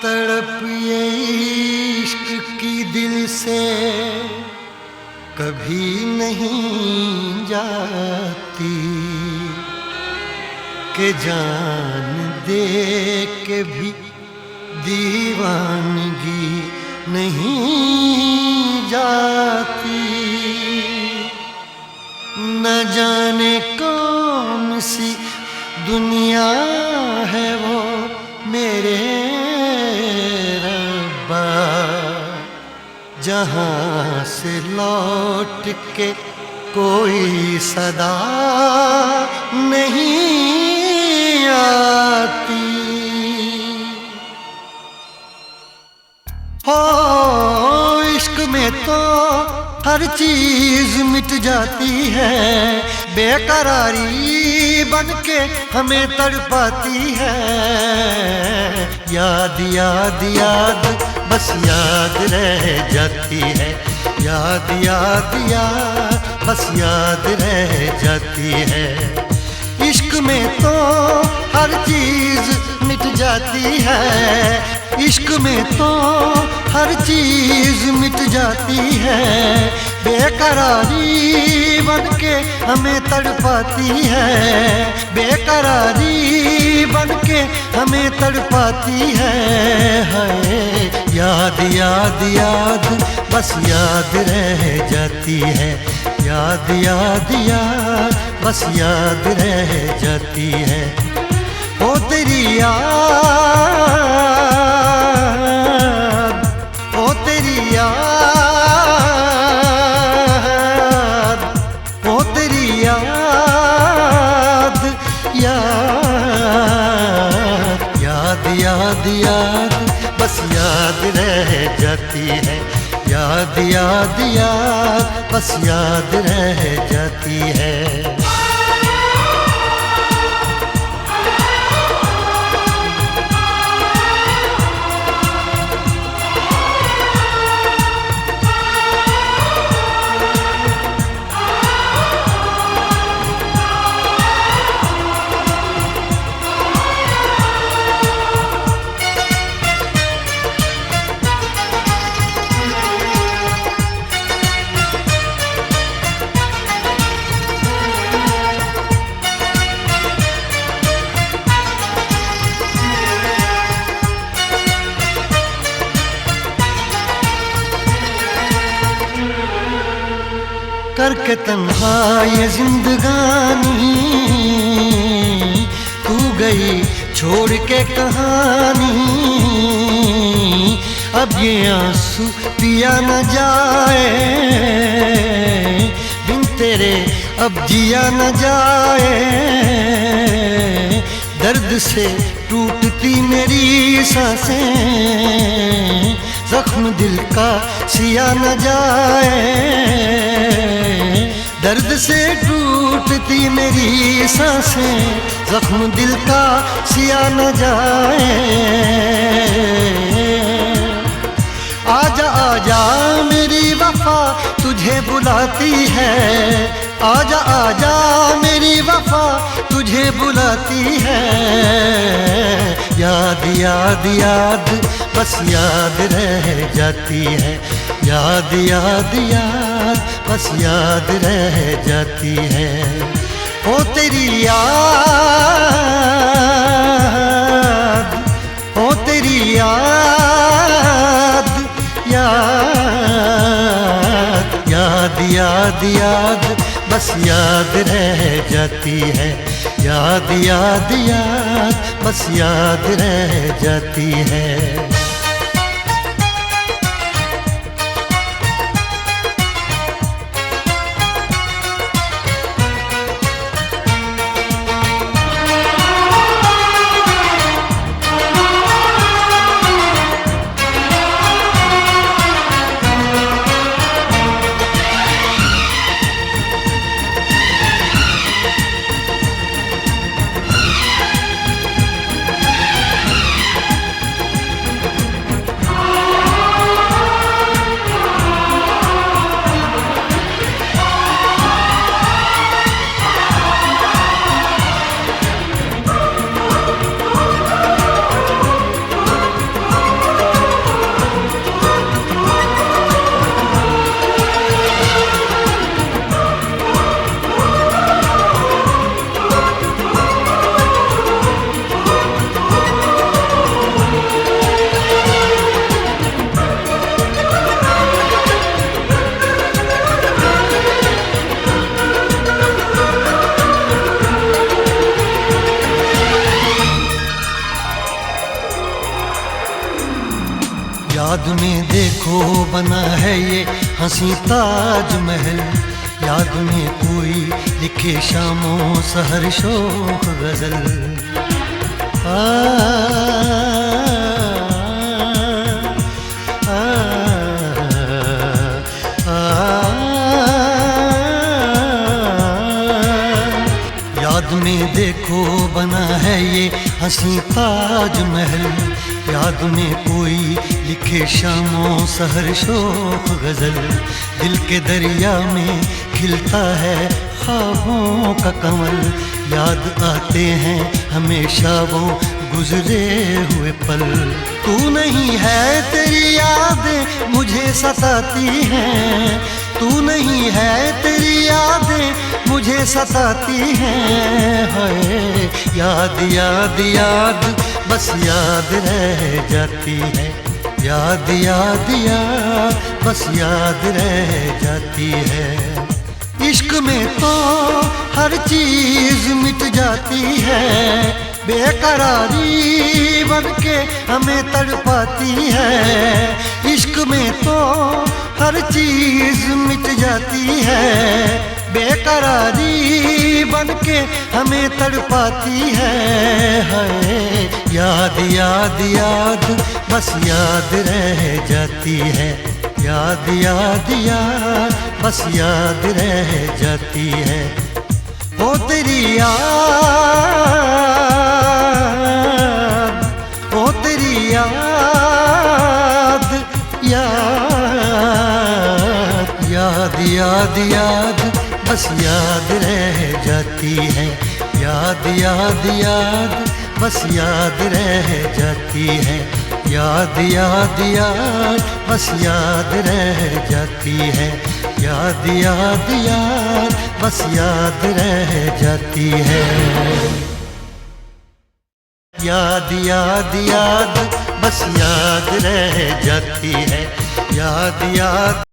तड़प ये इश्क की दिल से कभी नहीं जाती कि जान दे के भी दीवानगी नहीं जाती। न जाने कौन सी दुनिया है वो मेरे रब्बा, जहाँ से लौट के कोई सदा नहीं आती। हो इश्क में तो हर चीज मिट जाती है, बेकरारी बन के हमें तड़पाती है। याद याद याद बस याद रह जाती है, याद याद याद बस याद रह जाती है। इश्क में तो हर चीज मिट जाती है, इश्क में तो हर चीज मिट जाती है। बेकरारी बन के हमें तड़पाती है, बेकरारी बन के हमें तड़पाती है। हाय याद याद याद बस याद रह जाती है, याद याद याद बस याद रह जाती है। ओ तेरी याद, ओ तेरी याद, ओ तेरी याद, याद याद याद याद बस याद रह जाती है, याद याद याद बस याद रह जाती है। करके तन्हा ये जिंदगानी तू गई छोड़ के कहानी। अब ये आंसू पिया न जाए बिन तेरे, अब जिया न जाए। दर्द से टूटती मेरी सांसें, जख्म दिल का सिया न जाए। दर्द से टूटती मेरी सांसें, जख्म दिल का सिया न जाए। आजा आजा मेरी वफा तुझे बुलाती है, आजा आजा मेरी वफा तुझे बुलाती है। याद याद याद बस याद रह जाती है, याद याद याद बस याद रह जाती है। ओ तेरी याद, ओ तेरी याद, याद याद याद याद बस याद रह जाती है, याद याद याद बस याद रह जाती है। याद में देखो बना है ये हंसी ताजमहल, याद में कोई लिखे शामों सहर शोख गजल। याद में देखो बना है ये हंसी ताजमहल, याद में कोई लिखे शामों सहर शोख गजल। दिल के दरिया में खिलता है ख्वाबों का कमल, याद आते हैं हमेशा वो गुजरे हुए पल। तू नहीं है तेरी यादें मुझे सताती हैं, तू नहीं है तेरी यादें मुझे सताती हैं। हाय याद याद याद बस याद रह जाती है, याद याद याद बस याद रह जाती है। इश्क में तो हर चीज मिट जाती है, बेकरारी बनके हमें तड़पाती है। इश्क में तो हर चीज मिट जाती है, बेकरारी बनके हमें तड़पाती है। हाय याद याद याद बस याद रह जाती है, याद याद याद बस याद रह जाती है। ओ तेरी याद, ओ तेरी याद, याद याद याद याद बस याद रह जाती है, याद याद याद बस याद रह जाती है। याद याद याद बस याद रह जाती है, याद याद याद बस याद रह जाती है। याद याद याद बस याद रह जाती है, याद याद